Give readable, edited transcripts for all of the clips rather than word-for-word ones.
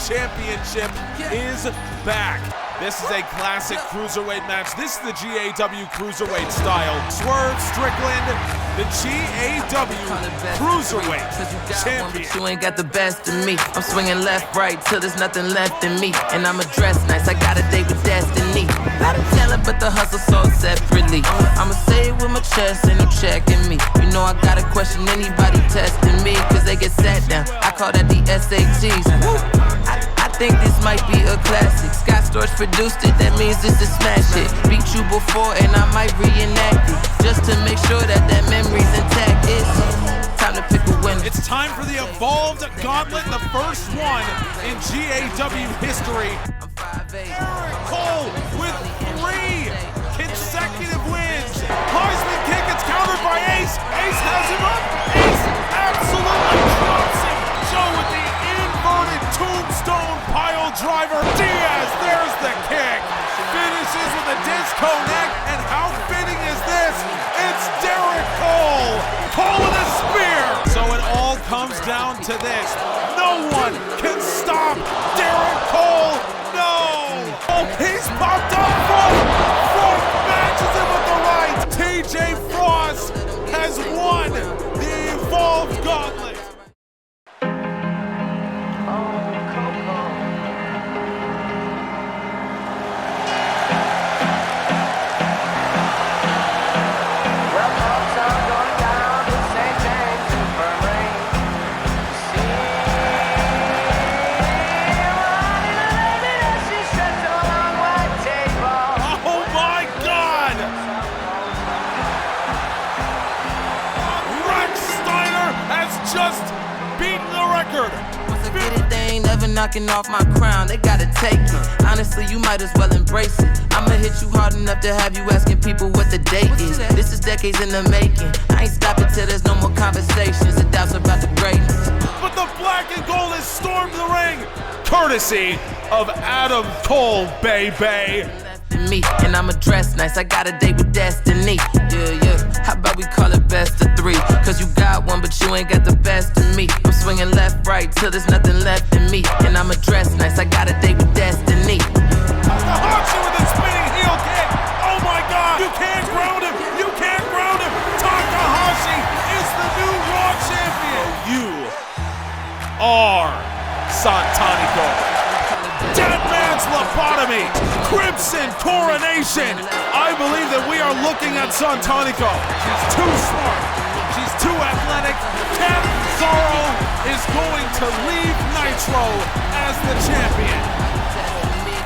Championship is back. This is a classic cruiserweight match. This is the GAW cruiserweight style. Swerve, Strickland, the GAW cruiserweight champion. You ain't got the best of me. I'm swinging left, right, till there's nothing left in me. And I'ma dress nice, I got a date with destiny. Not a talent, but the hustle sold separately. I'ma say it with my chest, and you checking me. You know I gotta question anybody testing me, cause they get sat down. I call that the SATs. I think this might be a classic. Scott Storch produced it, that means this is smash it. Beat you before and I might reenact it, just to make sure that that memory's intact. It's time to pick a winner. It's time for the Evolved Gauntlet, the first one in GAW history. Eric Cole with 3 consecutive wins. Heisman kick, it's countered by Ace. Ace has him up. Ace absolutely drops him. Joe with the inverted tombstone pile driver. Diaz, there's the kick. Finishes with a disconnect, and how fitting is this? It's Derek Cole. Cole with a spear. So it all comes down to this. No one can stop Derek Cole. No. Oh, he's popped up front. Frost matches him with the right. TJ Frost has won the Evolved Gauntlet. Just beating the record. Once I get it, they ain't never knocking off my crown. They gotta take it. Honestly, you might as well embrace it. I'ma hit you hard enough to have you asking people what the date is. This is decades in the making. I ain't stopping till there's no more conversations and doubts about the greatness. But the black and gold has stormed the ring, courtesy of Adam Cole, baby. Me and I'ma dress nice, I got a date with destiny. Yeah, how about we call it best of 3? Cause you got one, but you ain't got the best of me. I'm swinging left, right, till there's nothing left in me. And I'ma dress nice, I got a date with destiny. Takahashi with a spinning heel kick. Oh my God, you can't ground him, you can't ground him. Takahashi is the new Raw champion. You are Santanico. Dead man's lobotomy, Crimson coronation. I believe that we are looking at Santanico. She's too smart, she's too athletic. Cat Zoro is going to leave Nitro as the champion.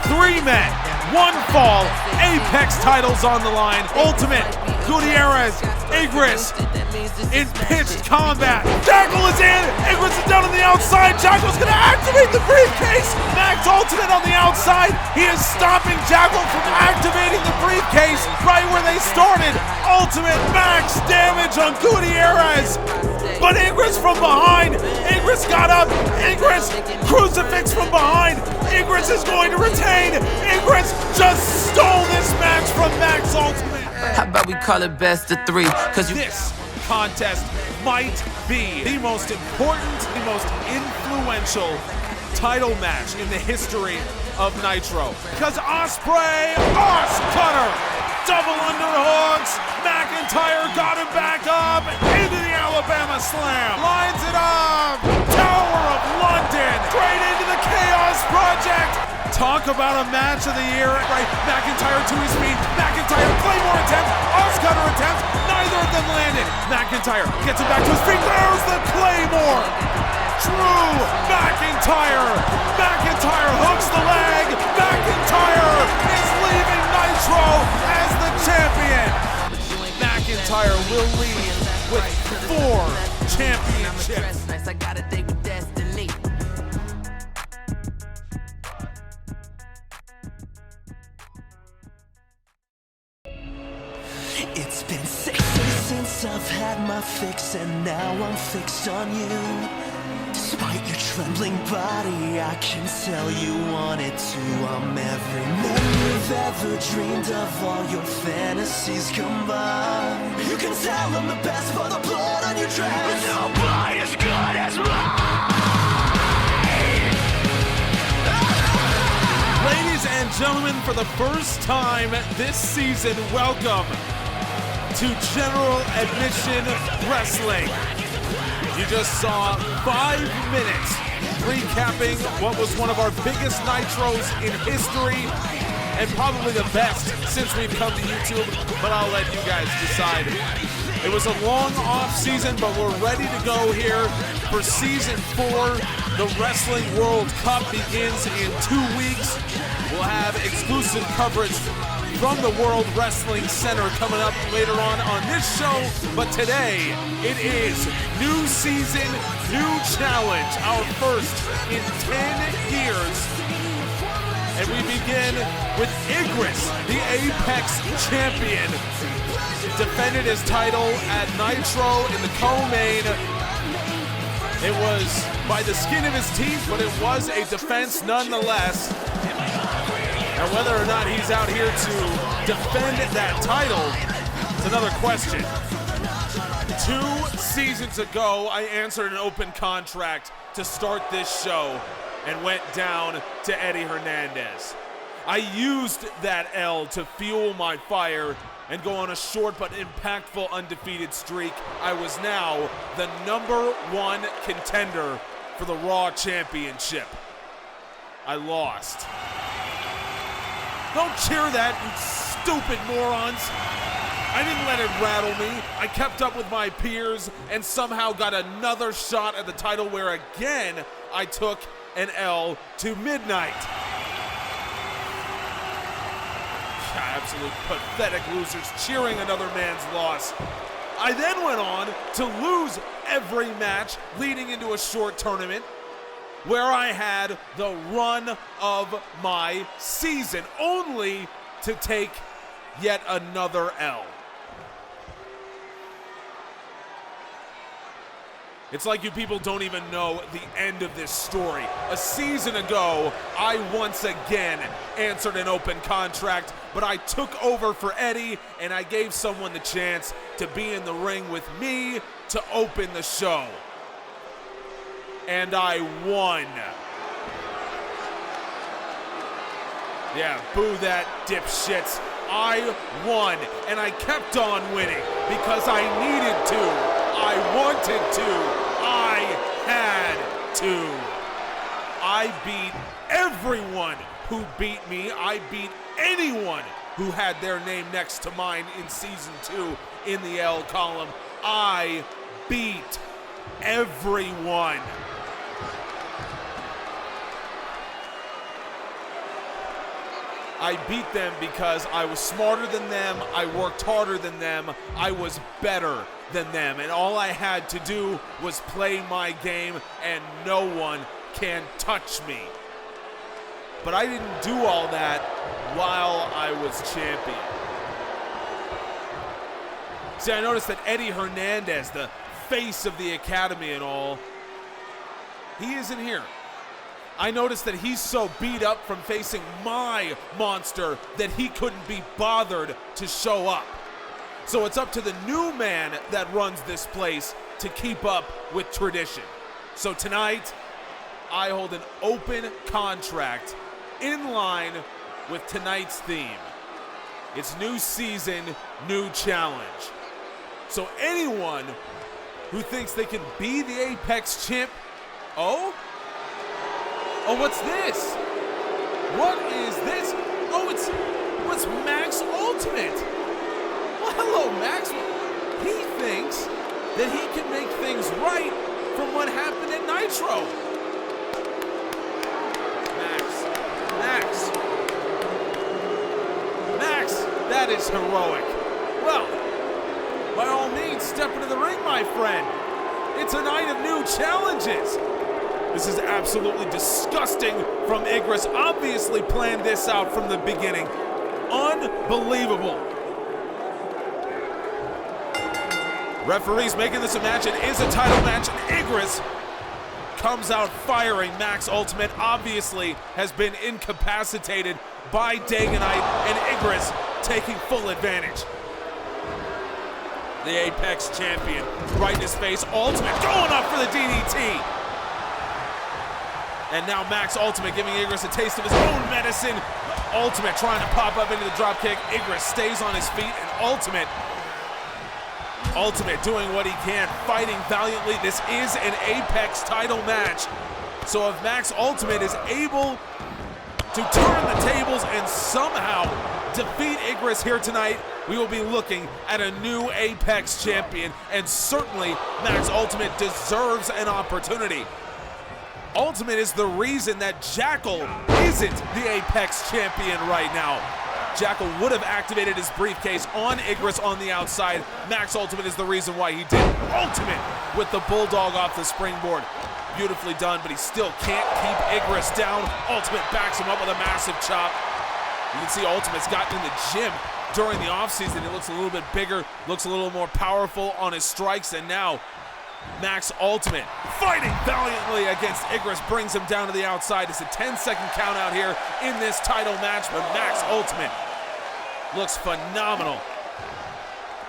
3 men, 1 fall, Apex titles on the line. Ultimate, Gutierrez, Igris in pitched combat. Jackal is in, Igris is down on the outside. Jackal's gonna activate the briefcase. Max Ultimate on the outside. He is stopping Jackal from activating the briefcase right where they started. Ultimate max damage on Gutierrez. But Igris from behind. Igris got up. Igris crucifix from behind. Igris is going to retain. Igris just stole this match from Max Ultimate. How about we call it best of 3? Cause this contest might be the most important, the most influential title match in the history of Nitro. Because Ospreay, Cutter, double underhooks. McIntyre got him back up into the Alabama Slam. Lines it up. Tower of London. Straight into the Chaos Project. Talk about a match of the year. Right, McIntyre to his feet. McIntyre, Claymore attempt. Cutter attempt. Neither of them landed. McIntyre gets him back to his feet. There's the Claymore. Drew McIntyre. McIntyre hooks the leg. McIntyre is leaving Nitro as the champion. McIntyre will leave with 4 championships. I got a date with destiny. It's been 6 years since I've had my fix, and now I'm fixed on you. Despite your trembling body, I can tell you want it too. I'm every man you've ever dreamed of, all your fantasies combined. You can tell I'm the best for the blood on your dress, but nobody as good as mine. gentlemen, for the first time this season, welcome to General Admission Wrestling. You just saw 5 minutes recapping what was one of our biggest Nitros in history and probably the best since we've come to YouTube, but I'll let you guys decide. It was a long off season, but we're ready to go here for season 4. The Wrestling World Cup begins in 2 weeks. We'll have exclusive coverage from the World Wrestling Center coming up later on this show. But today, it is new season, new challenge, our first in 10 years. And we begin with Igris, the Apex champion. Defended his title at Nitro in the co-main. It was by the skin of his teeth, but it was a defense nonetheless. And whether or not he's out here to defend that title is another question. 2 seasons ago, I answered an open contract to start this show and went down to Eddie Hernandez. I used that L to fuel my fire and go on a short but impactful undefeated streak. I was now the #1 contender for the Raw Championship. I lost. Don't cheer that, you stupid morons. I didn't let it rattle me. I kept up with my peers and somehow got another shot at the title where again I took an L to Midnight. Absolute pathetic losers cheering another man's loss. I then went on to lose every match leading into a short tournament where I had the run of my season, only to take yet another L. It's like you people don't even know the end of this story. A season ago, I once again answered an open contract, but I took over for Eddie and I gave someone the chance to be in the ring with me to open the show. And I won. Yeah, boo that, dipshits. I won, and I kept on winning because I needed to. I wanted to. I had to. I beat everyone who beat me. I beat anyone who had their name next to mine in season 2 in the L column. I beat everyone. I beat them because I was smarter than them, I worked harder than them, I was better than them, and all I had to do was play my game and no one can touch me. But I didn't do all that while I was champion. See, I noticed that Eddie Hernandez, the face of the academy and all, he isn't here. I noticed that he's so beat up from facing my monster that he couldn't be bothered to show up. So it's up to the new man that runs this place to keep up with tradition. So tonight, I hold an open contract in line with tonight's theme. It's new season, new challenge. So anyone who thinks they can be the Apex champ, oh, what's this? What is this? Oh, it's Max Ultimate. Well, hello, Max. He thinks that he can make things right from what happened at Nitro. Max, that is heroic. Well, by all means, step into the ring, my friend. It's a night of new challenges. This is absolutely disgusting from Igris. Obviously planned this out from the beginning. Unbelievable. Referees making this a match. It is a title match, and Igris comes out firing. Max Ultimate obviously has been incapacitated by Dagonite, and Igris taking full advantage. The Apex champion right in his face. Ultimate going up for the DDT. And now Max Ultimate giving Igris a taste of his own medicine. Ultimate trying to pop up into the drop kick. Igris stays on his feet, and Ultimate doing what he can, fighting valiantly. This is an Apex title match. So if Max Ultimate is able to turn the tables and somehow defeat Igris here tonight, we will be looking at a new Apex champion, and certainly Max Ultimate deserves an opportunity. Ultimate is the reason that Jackal isn't the Apex champion right now. Jackal would have activated his briefcase on Igris on the outside. Max Ultimate is the reason why he did. Ultimate with the Bulldog off the springboard. Beautifully done, but he still can't keep Igris down. Ultimate backs him up with a massive chop. You can see Ultimate's gotten in the gym during the offseason. He looks a little bit bigger, looks a little more powerful on his strikes, and now Max Ultimate fighting valiantly against Igris brings him down to the outside. It's a 10-second count out here in this title match, but Max Ultimate looks phenomenal.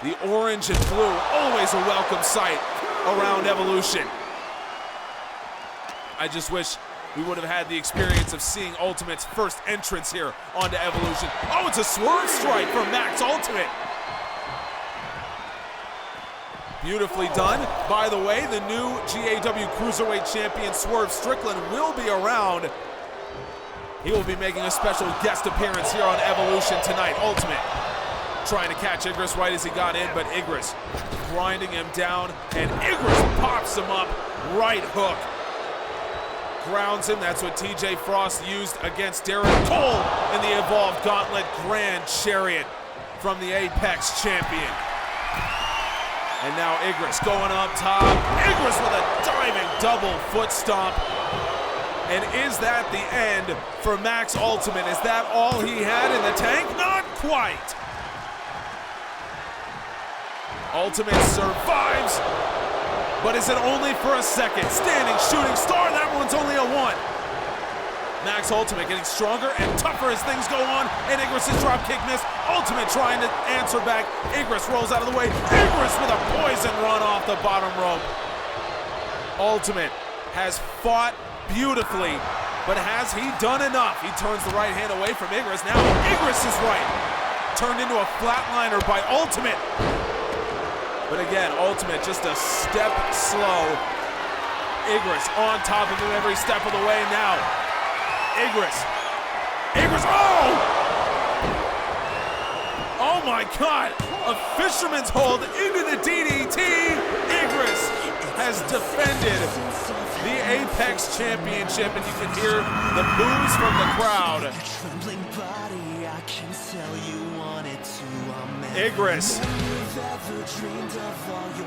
The orange and blue, always a welcome sight around Evolution. I just wish we would have had the experience of seeing Ultimate's first entrance here onto Evolution. Oh, it's a swerve strike from Max Ultimate. Beautifully done. By the way, the new GAW Cruiserweight champion Swerve Strickland will be around. He will be making a special guest appearance here on Evolution tonight. Ultimate trying to catch Igris right as he got in, but Igris grinding him down, and Igris pops him up. Right hook. Grounds him. That's what TJ Frost used against Darren Cole in the Evolved Gauntlet Grand Chariot from the Apex champion. And now Igris going up top. Igris with a diving double foot stomp. And is that the end for Max Ultimate? Is that all he had in the tank? Not quite. Ultimate survives, but is it only for a second? Standing shooting star, that one's only a 1. Max Ultimate getting stronger and tougher as things go on, and Igris' drop kick miss. Ultimate trying to answer back. Igris rolls out of the way. Igris with a poison run off the bottom rope. Ultimate has fought beautifully, but has he done enough? He turns the right hand away from Igris. Now Igris is right. Turned into a flatliner by Ultimate. But again, Ultimate just a step slow. Igris on top of him every step of the way now. Igris, oh! Oh my God, a fisherman's hold into the DDT. Igris has defended the Apex Championship, and you can hear the boos from the crowd. Igris,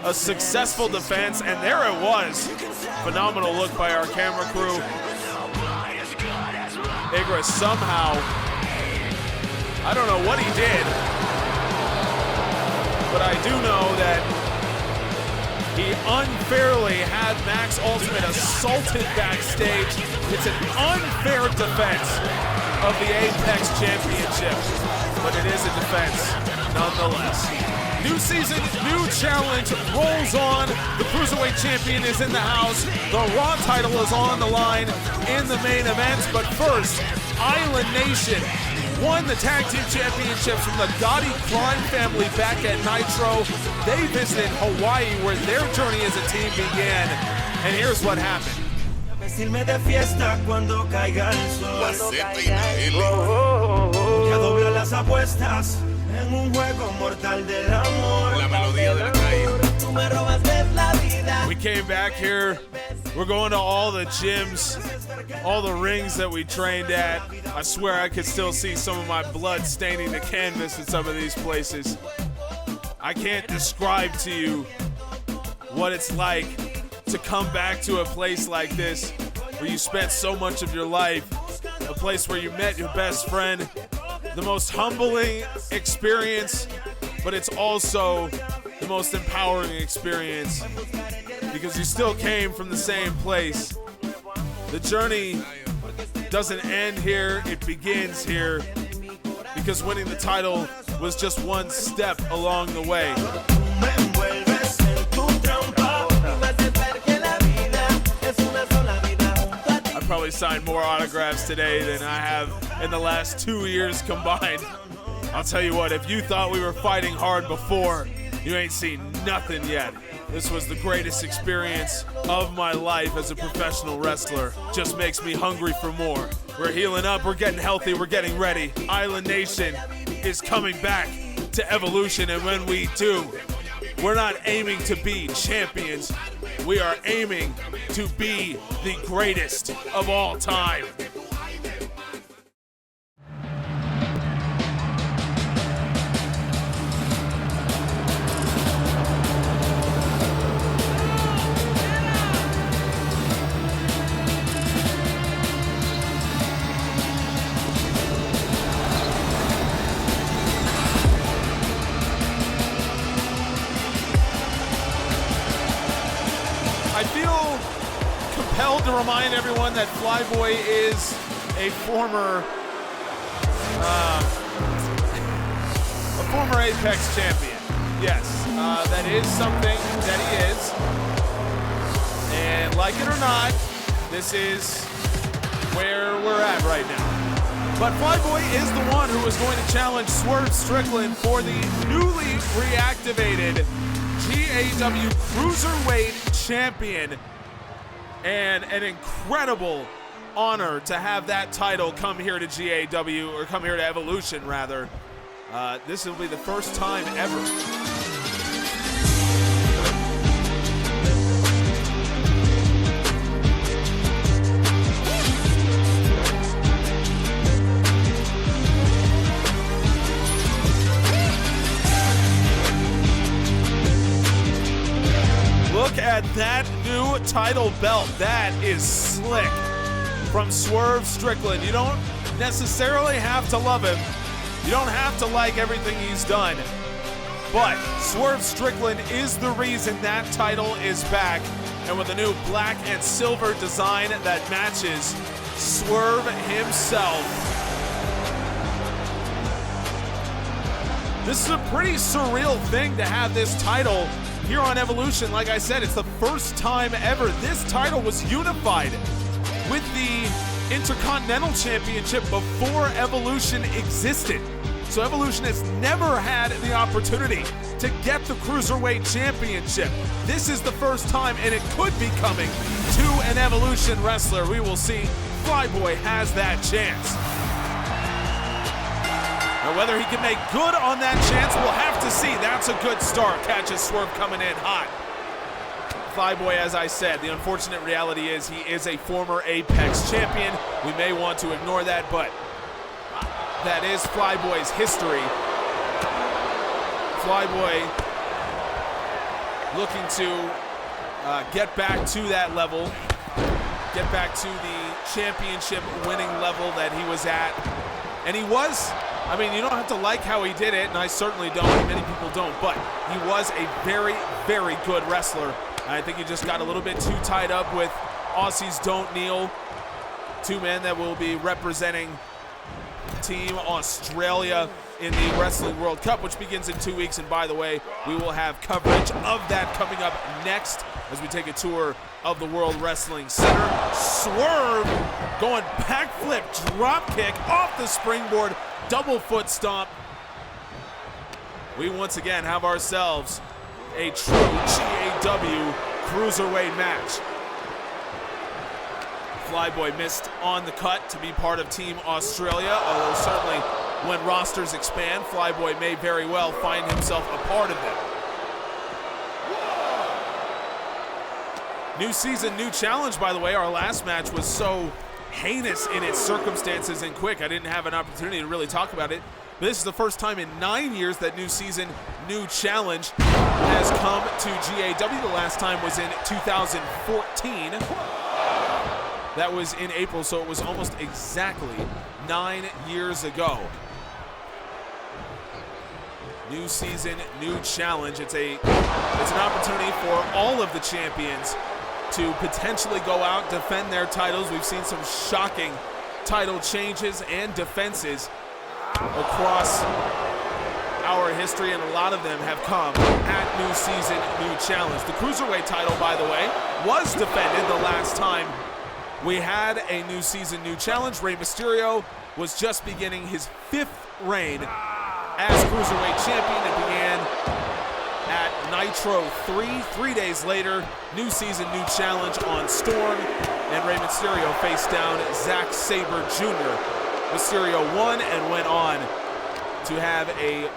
a successful defense, and there it was. Phenomenal look by our camera crew. Igris somehow, I don't know what he did, but I do know that he unfairly had Max Ultimate assaulted backstage. It's an unfair defense of the Apex Championship, but it is a defense nonetheless. New season, new challenge rolls on. The Cruiserweight champion is in the house. The Raw title is on the line in the main event. But first, Island Nation won the tag team championships from the Gotti crime family back at Nitro. They visited Hawaii where their journey as a team began. And here's what happened. We came back here. We're going to all the gyms, all the rings that we trained at. I swear I could still see some of my blood staining the canvas in some of these places. I can't describe to you what it's like to come back to a place like this where you spent so much of your life, a place where you met your best friend. The most humbling experience, but it's also the most empowering experience because you still came from the same place. The journey doesn't end here, it begins here because winning the title was just one step along the way. I probably signed more autographs today than I have in the last 2 years combined. I'll tell you what, if you thought we were fighting hard before, you ain't seen nothing yet. This was the greatest experience of my life as a professional wrestler. Just makes me hungry for more. We're healing up, we're getting healthy, we're getting ready. Island Nation is coming back to Evolution, and when we do, we're not aiming to be champions. We are aiming to be the greatest of all time. I feel compelled to remind everyone that Flyboy is a former Apex champion. Yes, that is something that he is. And like it or not, this is where we're at right now. But Flyboy is the one who is going to challenge Swerve Strickland for the newly reactivated GAW Cruiserweight champion, and an incredible honor to have that title come here to GAW, or come here to Evolution rather. This will be the first time ever. Look at that new title belt. That is slick from Swerve Strickland. You don't necessarily have to love him. You don't have to like everything he's done. But Swerve Strickland is the reason that title is back. And with a new black and silver design that matches Swerve himself. This is a pretty surreal thing to have this title here on Evolution. Like I said, it's the first time ever this title was unified with the Intercontinental Championship before Evolution existed. So Evolution has never had the opportunity to get the Cruiserweight Championship. This is the first time, and it could be coming to an Evolution wrestler. We will see. Flyboy has that chance. Now, whether he can make good on that chance, we'll have to see. That's a good start. Catches Swerve coming in hot. Flyboy, as I said, the unfortunate reality is he is a former Apex champion. We may want to ignore that, but that is Flyboy's history. Flyboy looking to get back to that level, get back to the championship winning level that he was at. And he was, I mean, you don't have to like how he did it, and I certainly don't, and many people don't, but he was a very, very good wrestler. And I think he just got a little bit too tied up with Aussies Don't Kneel, two men that will be representing Team Australia in the Wrestling World Cup, which begins in 2 weeks. And by the way, we will have coverage of that coming up next as we take a tour of the World Wrestling Center. Swerve going backflip, drop kick off the springboard, double foot stomp. We once again have ourselves a true GAW Cruiserweight match. Flyboy missed on the cut to be part of Team Australia, although certainly when rosters expand, Flyboy may very well find himself a part of them. New season, new challenge, by the way. Our last match was so heinous in its circumstances and quick, I didn't have an opportunity to really talk about it. But this is the first time in 9 years that new season, new challenge has come to GAW. The last time was in 2014. That was in April, so it was almost exactly 9 years ago. New season, new challenge. It's an opportunity for all of the champions to potentially go out, defend their titles. We've seen some shocking title changes and defenses across our history, and a lot of them have come at new season, new challenge. The Cruiserweight title, by the way, was defended the last time We had a new season, new challenge. Rey Mysterio was just beginning his 5th reign as Cruiserweight Champion. It began at Nitro 3 days later. New season, new challenge on Storm. And Rey Mysterio faced down Zack Sabre Jr. Mysterio won and went on to have a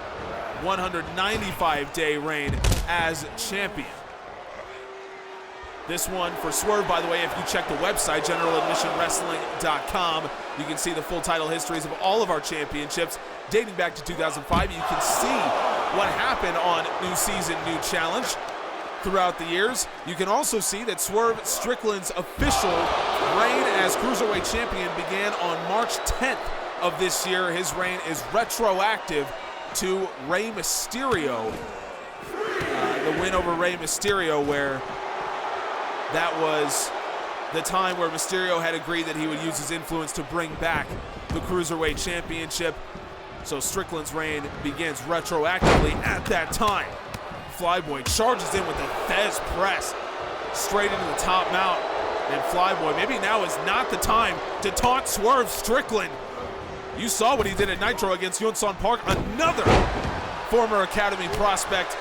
195-day reign as champion. This one for Swerve, by the way, if you check the website, generaladmissionwrestling.com, you can see the full title histories of all of our championships dating back to 2005. You can see what happened on New Season, New Challenge throughout the years. You can also see that Swerve Strickland's official reign as Cruiserweight Champion began on March 10th of this year. His reign is retroactive to Rey Mysterio. The win over Rey Mysterio, where that was the time where Mysterio had agreed that he would use his influence to bring back the Cruiserweight Championship. So Strickland's reign begins retroactively at that time. Flyboy charges in with the Thez press straight into the top mount. And Flyboy, maybe now is not the time to taunt Swerve Strickland. You saw what he did at Nitro against Yunsan Park, another former Academy prospect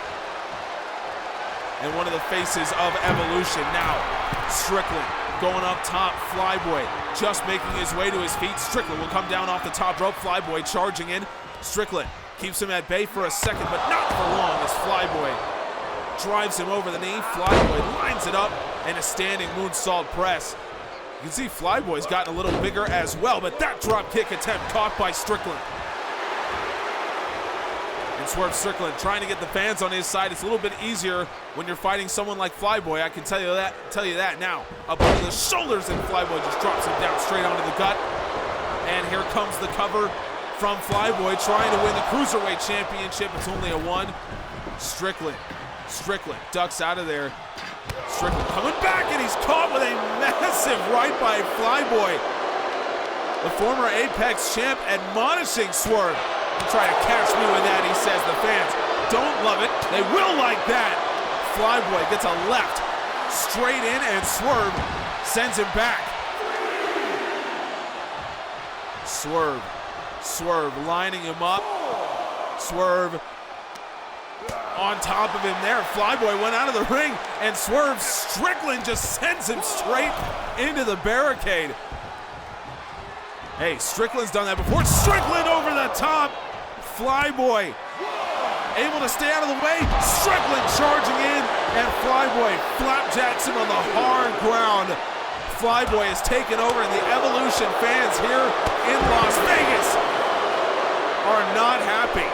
and one of the faces of Evolution. Now, Strickland going up top. Flyboy just making his way to his feet. Strickland will come down off the top rope. Flyboy charging in. Strickland keeps him at bay for a second, but not for long as Flyboy drives him over the knee. Flyboy lines it up and a standing moonsault press. You can see Flyboy's gotten a little bigger as well, but that drop kick attempt caught by Strickland. And Swerve Strickland trying to get the fans on his side. It's a little bit easier when you're fighting someone like Flyboy. I can tell you that now. Up under the shoulders, and Flyboy just drops him down straight onto the gut. And here comes the cover from Flyboy trying to win the Cruiserweight Championship. It's only a 1. Strickland ducks out of there. Strickland coming back, and he's caught with a massive right by Flyboy. The former Apex champ admonishing Swerve. Try to catch me with that, he says. The fans don't love it. They will like that. Flyboy gets a left straight in, and Swerve sends him back. Swerve lining him up. Swerve on top of him there. Flyboy went out of the ring, and Swerve Strickland just sends him straight into the barricade. Hey, Strickland's done that before. Strickland over the top. Flyboy able to stay out of the way. Strickland charging in, and Flyboy flapjacks him on the hard ground. Flyboy has taken over, and the Evolution fans here in Las Vegas are not happy.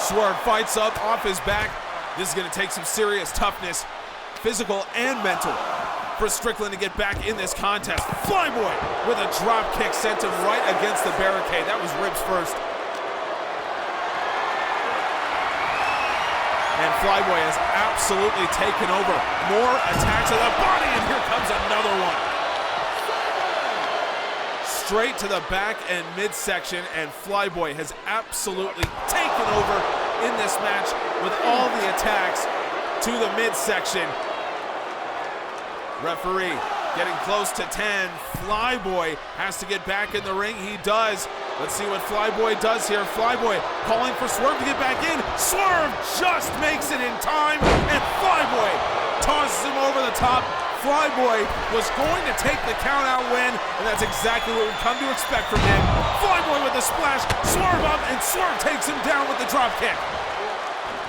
Swerve fights up off his back. This is going to take some serious toughness, physical and mental, for Strickland to get back in this contest. Flyboy with a drop kick sent him right against the barricade. That was ribs first. And Flyboy has absolutely taken over. More attacks to the body, and here comes another one. Straight to the back and midsection, and Flyboy has absolutely taken over in this match with all the attacks to the midsection. Referee getting close to 10. Flyboy has to get back in the ring. He does. Let's see what Flyboy does here. Flyboy calling for Swerve to get back in. Swerve just makes it in time, and Flyboy tosses him over the top. Flyboy was going to take the count-out win, and that's exactly what we've come to expect from him. Flyboy with the splash. Swerve up, and Swerve takes him down with the drop kick.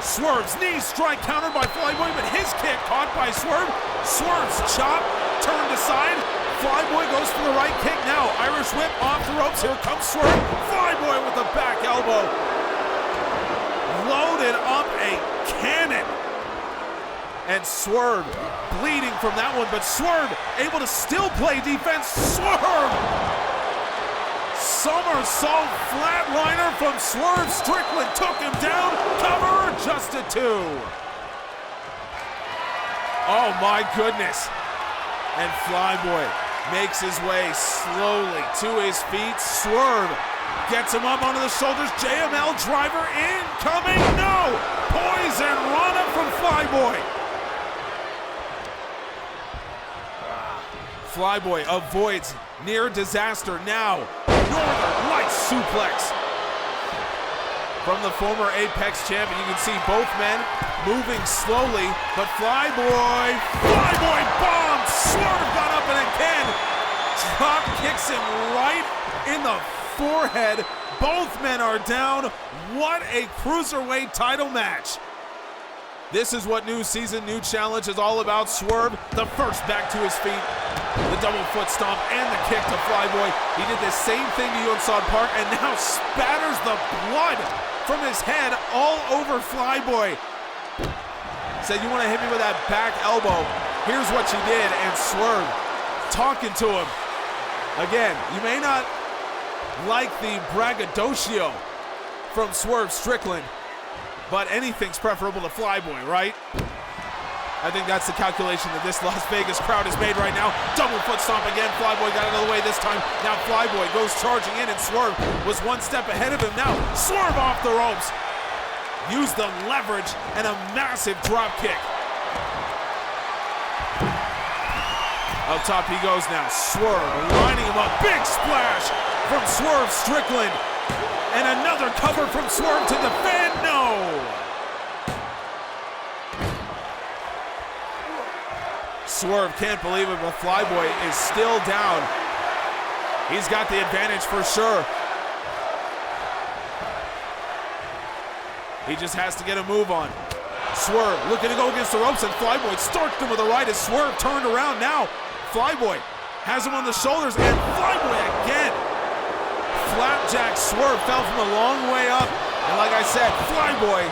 Swerve's knee strike countered by Flyboy, but his kick caught by Swerve. Swerve's chop turned aside. Flyboy goes for the right kick now. Irish whip off the ropes. Here comes Swerve. Flyboy with the back elbow. Loaded up a cannon. And Swerve bleeding from that one, but Swerve able to still play defense. Swerve! Somersault flatliner from Swerve. Strickland took him down. Cover just a 2. Oh my goodness. And Flyboy makes his way slowly to his feet. Swerve gets him up onto the shoulders. JML driver incoming. No! Poison rana from Flyboy. Flyboy avoids near disaster now. Northern Light suplex from the former Apex champion. You can see both men moving slowly, but Flyboy bomb! Swerve got up and again drop kicks him right in the forehead. Both men are down. What a Cruiserweight title match. This is what new season, new challenge is all about. Swerve, the first back to his feet. The double foot stomp and the kick to Flyboy. He did the same thing to Yonsod Park and now spatters the blood from his head all over Flyboy. Said, you want to hit me with that back elbow? Here's what you did. And Swerve talking to him. Again, you may not like the braggadocio from Swerve Strickland, but anything's preferable to Flyboy, right? I think that's the calculation that this Las Vegas crowd has made right now. Double foot stomp again. Flyboy got out of the way this time. Now Flyboy goes charging in, and Swerve was one step ahead of him. Now Swerve off the ropes. Use the leverage and a massive drop kick. Up top he goes now. Swerve lining him up. Big splash from Swerve Strickland. And another cover from Swerve to defend. No! Swerve can't believe it, but Flyboy is still down. He's got the advantage for sure. He just has to get a move on. Swerve looking to go against the ropes, and Flyboy starked him with a right as Swerve turned around. Now Flyboy has him on the shoulders, and Flyboy again. Flapjack Swerve fell from a long way up, and like I said, Flyboy,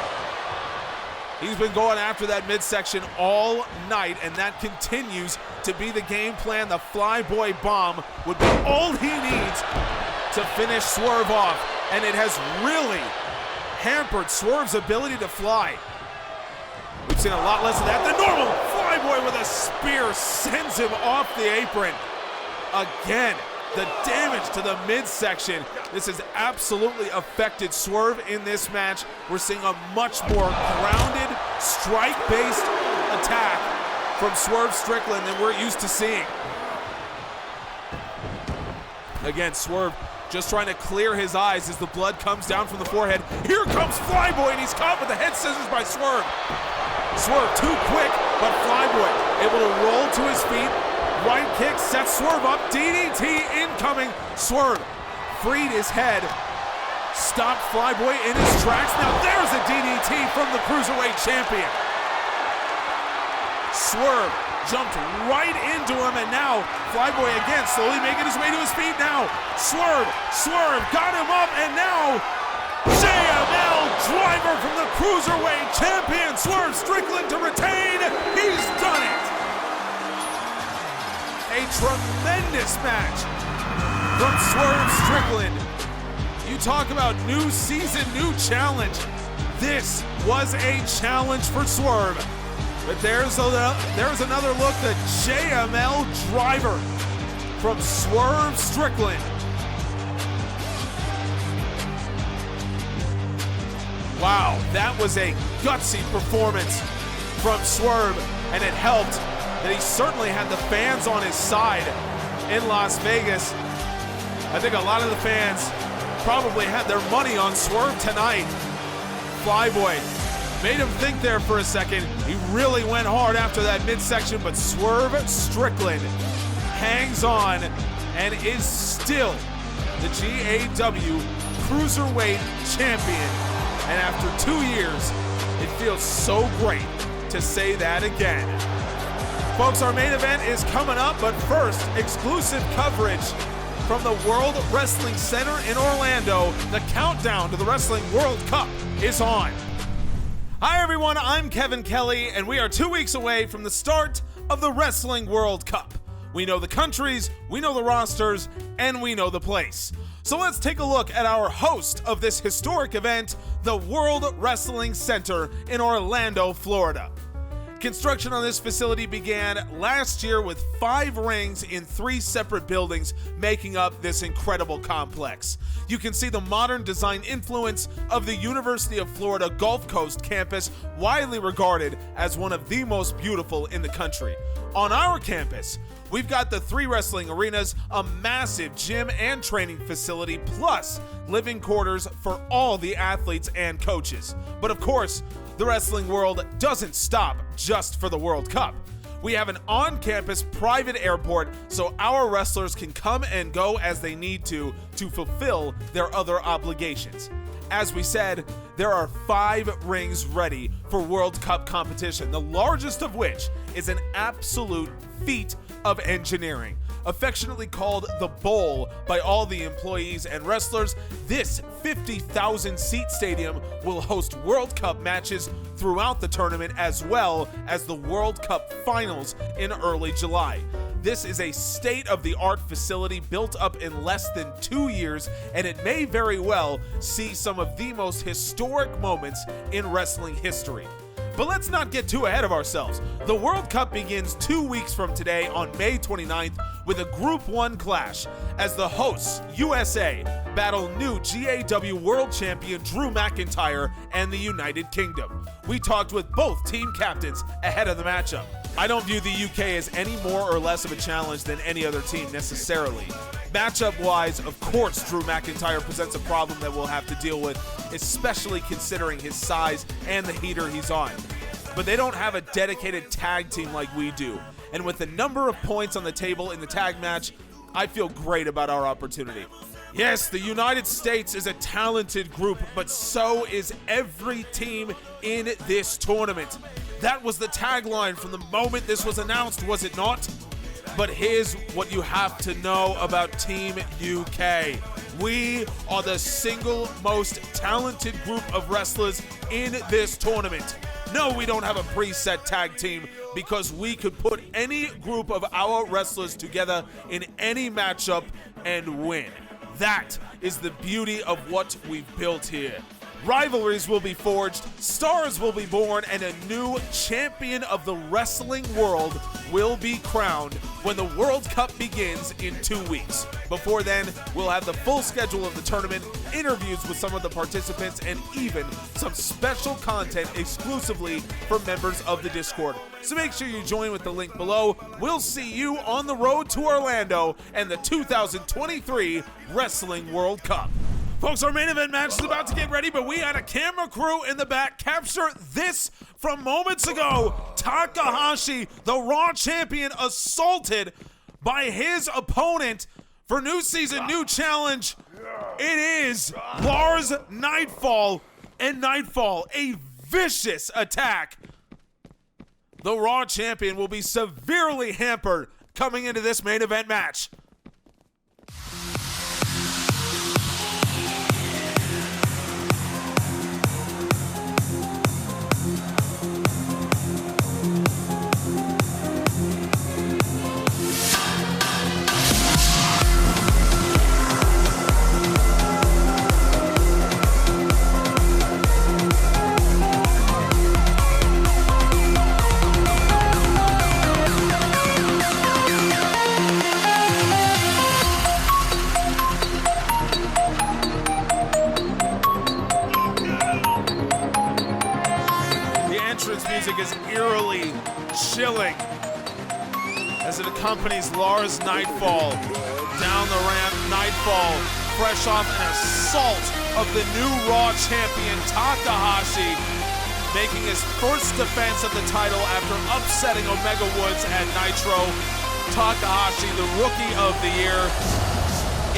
he's been going after that midsection all night, and that continues to be the game plan. The Flyboy bomb would be all he needs to finish Swerve off, and it has really hampered Swerve's ability to fly. We've seen a lot less of that than normal. Flyboy with a spear sends him off the apron. Again, the damage to the midsection. This has absolutely affected Swerve in this match. We're seeing a much more grounded, strike-based attack from Swerve Strickland than we're used to seeing. Again, Swerve just trying to clear his eyes as the blood comes down from the forehead. Here comes Flyboy, and he's caught with the head scissors by Swerve. Swerve too quick, but Flyboy able to roll to his feet. Right kick sets Swerve up. DDT incoming. Swerve freed his head. Stopped Flyboy in his tracks. Now there's a DDT from the Cruiserweight champion. Swerve jumped right into him, and now Flyboy again slowly making his way to his feet now. Swerve got him up, and now JML driver from the Cruiserweight champion. Swerve Strickland to retain. He's done it. A tremendous match from Swerve Strickland. You talk about new season, new challenge. This was a challenge for Swerve. But there's another look, the JML driver from Swerve Strickland. Wow, that was a gutsy performance from Swerve, and it helped that he certainly had the fans on his side in Las Vegas. I think a lot of the fans probably had their money on Swerve tonight. Flyboy made him think there for a second. He really went hard after that midsection, but Swerve Strickland hangs on and is still the GAW Cruiserweight champion. And after 2 years, it feels so great to say that again. Folks, our main event is coming up, but first, exclusive coverage from the World Wrestling Center in Orlando. The countdown to the Wrestling World Cup is on. Hi everyone, I'm Kevin Kelly, and we are 2 weeks away from the start of the Wrestling World Cup. We know the countries, we know the rosters, and we know the place. So let's take a look at our host of this historic event, the World Wrestling Center in Orlando, Florida. Construction on this facility began last year with 5 rings in 3 separate buildings making up this incredible complex. You can see the modern design influence of the University of Florida Gulf Coast campus, widely regarded as one of the most beautiful in the country. On our campus, we've got the 3 wrestling arenas, a massive gym and training facility, plus living quarters for all the athletes and coaches. But of course, the wrestling world doesn't stop just for the World Cup. We have an on-campus private airport so our wrestlers can come and go as they need to fulfill their other obligations. As we said, there are 5 rings ready for World Cup competition, the largest of which is an absolute feat of engineering. Affectionately called the Bowl by all the employees and wrestlers, this 50,000 seat stadium will host World Cup matches throughout the tournament, as well as the World Cup finals in early July. This is a state-of-the-art facility built up in less than 2 years, and it may very well see some of the most historic moments in wrestling history. But let's not get too ahead of ourselves. The World Cup begins 2 weeks from today on May 29th with a Group 1 clash as the hosts, USA, battle new GAW World Champion Drew McIntyre and the United Kingdom. We talked with both team captains ahead of the matchup. I don't view the UK as any more or less of a challenge than any other team necessarily. Matchup-wise, of course, Drew McIntyre presents a problem that we'll have to deal with, especially considering his size and the heater he's on. But they don't have a dedicated tag team like we do. And with the number of points on the table in the tag match, I feel great about our opportunity. Yes, the United States is a talented group, but so is every team in this tournament. That was the tagline from the moment this was announced, was it not? But here's what you have to know about Team UK. We are the single most talented group of wrestlers in this tournament. No, we don't have a preset tag team because we could put any group of our wrestlers together in any matchup and win. That is the beauty of what we've built here. Rivalries will be forged, stars will be born, and a new champion of the wrestling world will be crowned when the World Cup begins in 2 weeks. Before then, we'll have the full schedule of the tournament, interviews with some of the participants, and even some special content exclusively for members of the Discord. So make sure you join with the link below. We'll see you on the road to Orlando and the 2023 Wrestling World Cup. Folks, our main event match is about to get ready, but we had a camera crew in the back capture this from moments ago. Takahashi, the Raw champion, assaulted by his opponent for new season, new challenge. It is Lars Nightfall, and Nightfall, a vicious attack. The Raw champion will be severely hampered coming into this main event match. Music is eerily chilling as it accompanies Lars Nightfall. Down the ramp, Nightfall, fresh off an assault of the new Raw champion Takahashi, making his first defense of the title after upsetting Omega Woods at Nitro. Takahashi, the Rookie of the Year,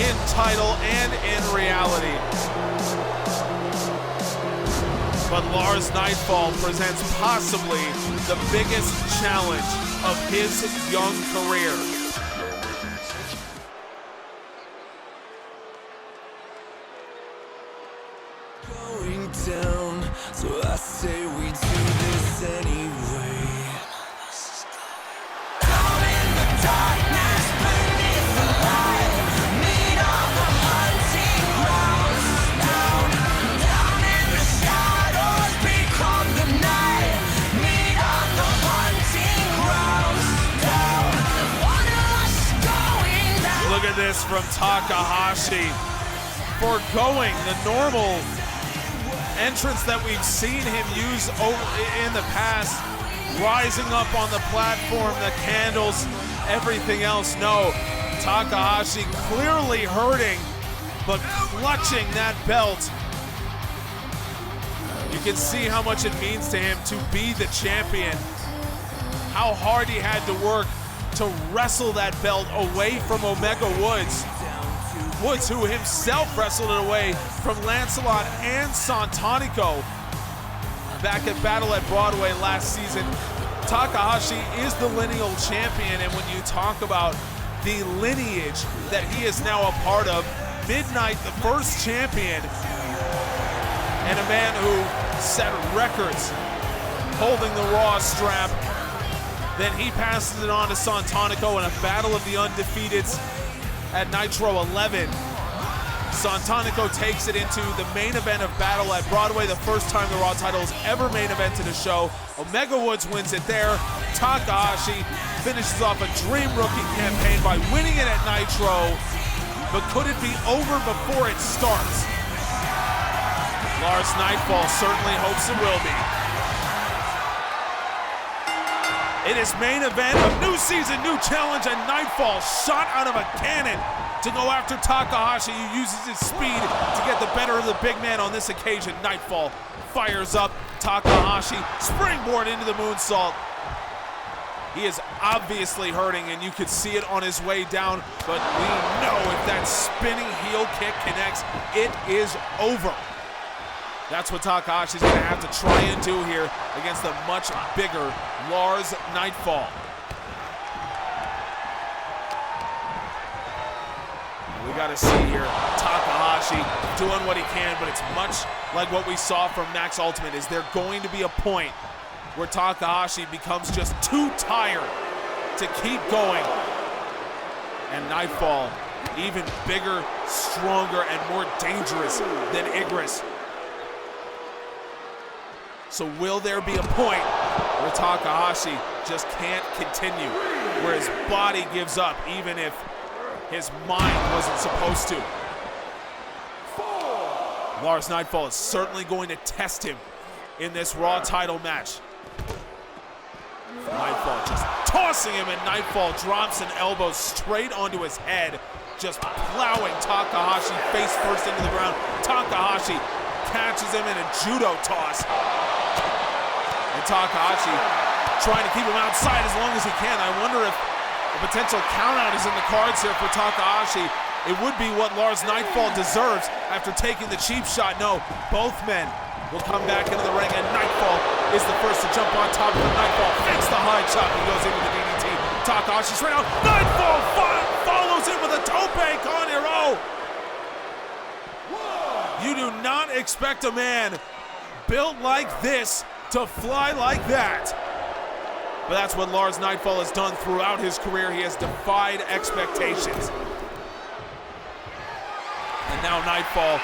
in title and in reality. But Lars Nightfall presents possibly the biggest challenge of his young career. Going down, so I say we do this anyway. Down in the darkness, beneath the light, meet on the hunting grounds. Down in the shadows, become the night. Meet on the at this from Takahashi, foregoing the normal entrance that we've seen him use in the past, rising up on the platform, the candles, everything else. No, Takahashi clearly hurting, but clutching that belt. You can see how much it means to him to be the champion, how hard he had to work to wrestle that belt away from Omega Woods. Woods, who himself wrestled it away from Lancelot and Santanico back at Battle at Broadway last season. Takahashi is the lineal champion, and when you talk about the lineage that he is now a part of, Midnight, the first champion, and a man who set records holding the Raw strap. Then he passes it on to Santanico in a battle of the undefeateds at Nitro 11. Santanico takes it into the main event of Battle at Broadway, the first time the Raw title has ever main evented a show. Omega Woods wins it there. Takahashi finishes off a dream rookie campaign by winning it at Nitro, but could it be over before it starts? Lars Nightfall certainly hopes it will be. It is main event of new season, new challenge, and Nightfall shot out of a cannon to go after Takahashi, who uses his speed to get the better of the big man on this occasion. Nightfall fires up Takahashi, springboard into the moonsault. He is obviously hurting, and you could see it on his way down, but we know if that spinning heel kick connects, it is over. That's what Takahashi's gonna have to try and do here against the much bigger Lars Nightfall. We gotta see here Takahashi doing what he can, but it's much like what we saw from Max Ultimate. Is there going to be a point where Takahashi becomes just too tired to keep going? And Nightfall, even bigger, stronger, and more dangerous than Igris. So will there be a point where Takahashi just can't continue, where his body gives up, even if his mind wasn't supposed to? Lars Nightfall is certainly going to test him in this Raw title match. Nightfall just tossing him, and Nightfall drops an elbow straight onto his head, just plowing Takahashi face first into the ground. Takahashi catches him in a judo toss. And Takahashi trying to keep him outside as long as he can. I wonder if a potential countout is in the cards here for Takahashi. It would be what Lars Nightfall deserves after taking the cheap shot. No, both men will come back into the ring, and Nightfall is the first to jump on top of him. Nightfall fakes the high chop and goes in with the DDT. Takahashi straight out. Nightfall follows it with a tope con hero. You do not expect a man built like this to fly like that. But that's what Lars Nightfall has done throughout his career. He has defied expectations. And now Nightfall,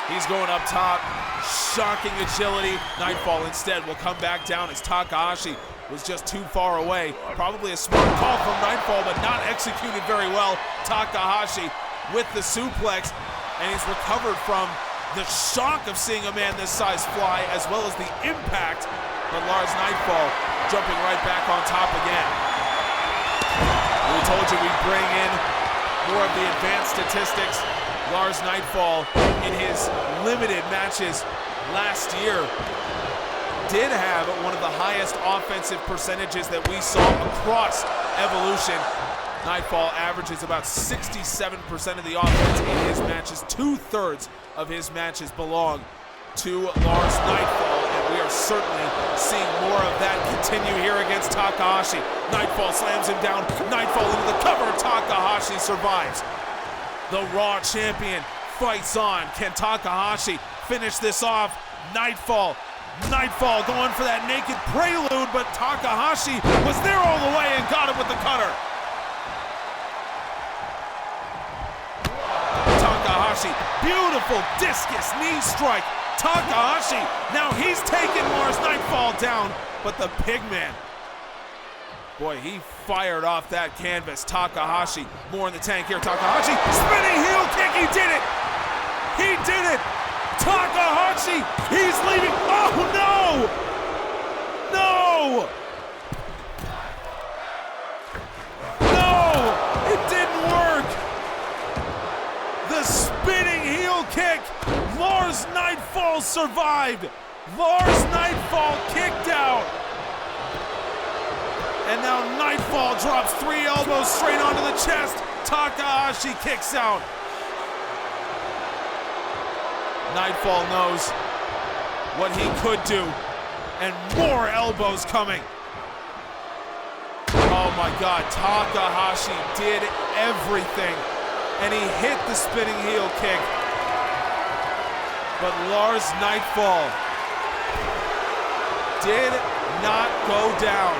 he's going up top, shocking agility. Nightfall instead will come back down as Takahashi was just too far away. Probably a smart call from Nightfall, but not executed very well. Takahashi with the suplex, and he's recovered from the shock of seeing a man this size fly, as well as the impact, but Lars Nightfall jumping right back on top again. We told you we'd bring in more of the advanced statistics. Lars Nightfall, in his limited matches last year, did have one of the highest offensive percentages that we saw across Evolution. Nightfall averages about 67% of the offense in his matches. 2/3 of his matches belong to Lars Nightfall, and we are certainly seeing more of that continue here against Takahashi. Nightfall slams him down. Nightfall into the cover. Takahashi survives. The Raw champion fights on. Can Takahashi finish this off? Nightfall going for that naked prelude, but Takahashi was there all the way and got him with the cutter. Takahashi, beautiful discus knee strike. Takahashi, now he's taken Lars Nightfall down, but the Pigman Boy, he fired off that canvas. Takahashi, more in the tank here. Takahashi, spinning heel kick, he did it! He did it! Takahashi, he's leaving. Oh no! No! No! It didn't work! The spinning heel kick! Lars Nightfall survived! Lars Nightfall kicked out! And now Nightfall drops 3 elbows straight onto the chest. Takahashi kicks out. Nightfall knows what he could do, and more elbows coming. Oh my God, Takahashi did everything, and he hit the spinning heel kick. But Lars Nightfall did not go down.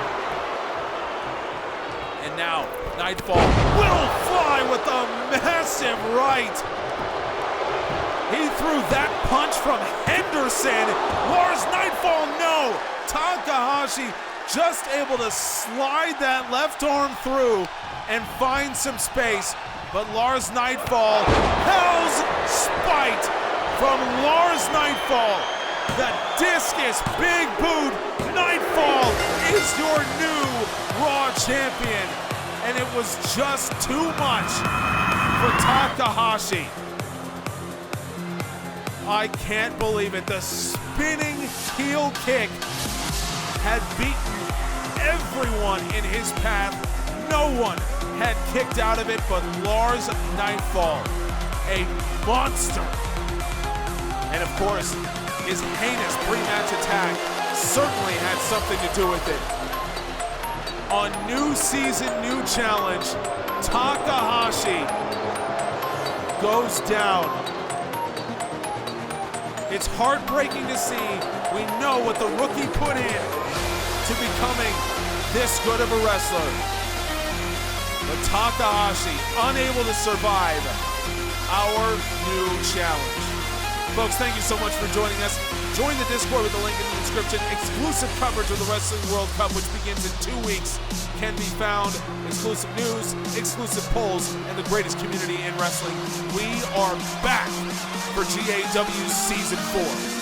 And now, Nightfall will fly with a massive right. He threw that punch from Henderson. Lars Nightfall, no. Takahashi just able to slide that left arm through and find some space. But Lars Nightfall, hell's spite from Lars Nightfall. The discus big boot. Nightfall is your new Raw champion. And it was just too much for Takahashi. I can't believe it. The spinning heel kick had beaten everyone in his path. No one had kicked out of it but Lars Nightfall, a monster. And of course, his heinous pre-match attack certainly had something to do with it. On new season, new challenge, Takahashi goes down. It's heartbreaking to see. We know what the rookie put in to becoming this good of a wrestler. But Takahashi unable to survive our new challenge. Folks, thank you so much for joining us. Join the Discord with the link in the description. Exclusive coverage of the Wrestling World Cup, which begins in 2 weeks, can be found. Exclusive news, exclusive polls, and the greatest community in wrestling. We are back for GAW Season 4.